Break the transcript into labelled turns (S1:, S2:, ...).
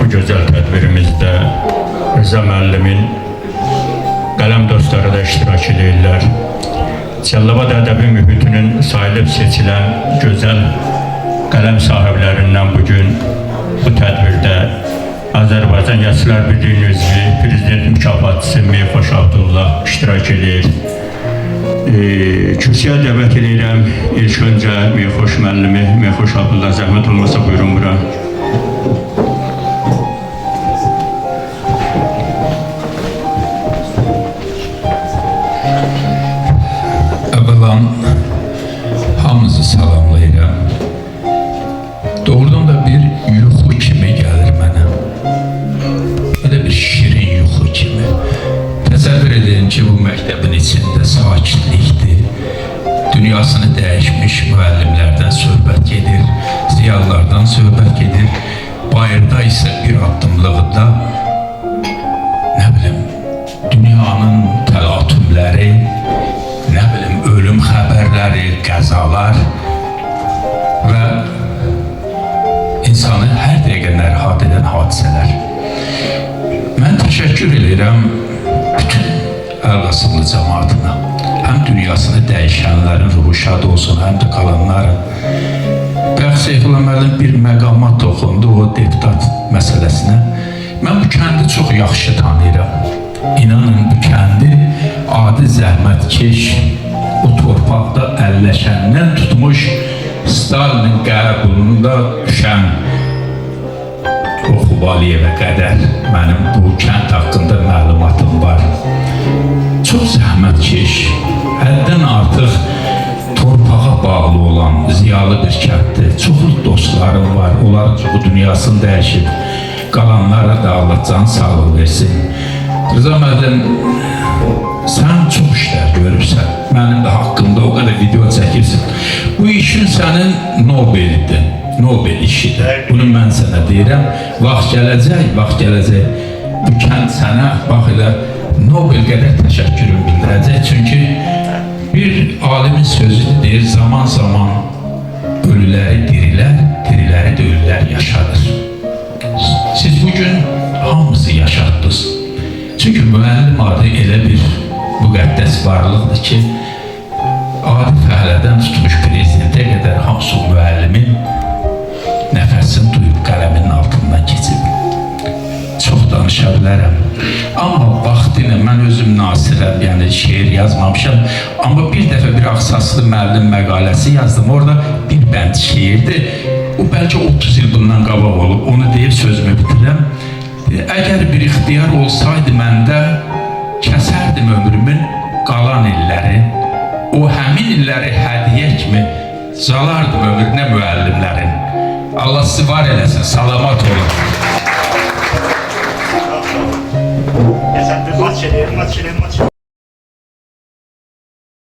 S1: güzel tədbirimizdə Rıza müəllimin qələm dostları da iştirak edirlər. Cəllabad ədəbi mühitinin sayılıb seçilən gözəl qələm sahiblərindən bugün bu tədbirdə Azərbaycan Yazıçılar Birliyinin üzvü Prezident mükafatçısı Meyxoş Abdullah iştirak edir. Kürsüyə dəvət edirəm. İlk öncə Meyxoş müəllimi, Meyxoş Abdullah, zəhmət olmasa buyurun bura.
S2: Əvvəlan hamınızı salamlayıram. Doğrudan da bir yuxu kimi gəlir mənə. Belə bir şirin yuxu kimi. Təsəvvür edin ki, bu məktəbin içində sakitlikdir. Dünyasını dəyişmiş müəllimlərdən söhbət gedir, ziyalılardan söhbət gedir. Bayırda isə bir addımlığında, nə bilim, dünyanın təlatümləri, nə bilim, ölüm xəbərləri, qəzalar və insanı hər dəqiqə narahat edən hadisələr. Mən təşəkkür edirəm bütün Əlqasımlı cəmaatına. Həm dünyasını dəyişənlərin ruhu şad olsun, həm də qalanların. Bəxş Seyfullah müəllim bir məqama toxundu, o deputat məsələsinə. Mən bu kəndi çox yaxşı tanıyıram. İnanın, bu kəndi adi zəhmətkeş, o torpaqda əlləşəndən tutmuş, Stalinin qəbulunda düşən o Xubaliyevə qədər mənim bu kənd haqqında məlumatım var. Çox zəhmətkeş, həddən artıq torpağa bağlı olan ziyalı bir kənddir. Çoxlu dostlarım var, onlar çoxu dünyasını dəyişib. Qalanlara da Allah can sağlıq versin. Rıza müəllim, sən çox işlər görürsən. Mənim də haqqımda o qədər video çəkirsən. Bu işin sənin Nobel'dir. Nobel işidir. Bunu mən sənə deyirəm. Vaxt gələcək. Bu kənd sənə, bax elə, Nobel qədər təşəkkürüm bildirəcək. Çünki bir alimin sözü deyir, zaman ölüləri dirilər, diriləri də ölülər yaşadır. Siz bugün hamısı yaşatdınız. Çünki müəllim adı elə bir müqəddəs varlıqdır ki, adi fəhlədən tutmuş prezidentə qədər hamısı müəllimin nəfəsini duyub qələminin altından keçib. Çox danışa bilərəm. Amma vaxtıyla mən özüm nasirəm, yəni şeir yazmamışam. Amma bir dəfə bir Ağsaslı müəllim məqaləsi yazdım. Orada bir bənd şeirdir. O bəlkə 30 il bundan qabaq olub. Onu deyib sözümü bitirəm. Əgər bir ixtiyar olsaydı məndə, kəsərdim ömrümün qalan illəri. O həmin illəri hədiyyə kimi calardım ömrünə müəllimlərin. Allah sizi var eləsin, salamat olun.
S3: Sen de maç edelim.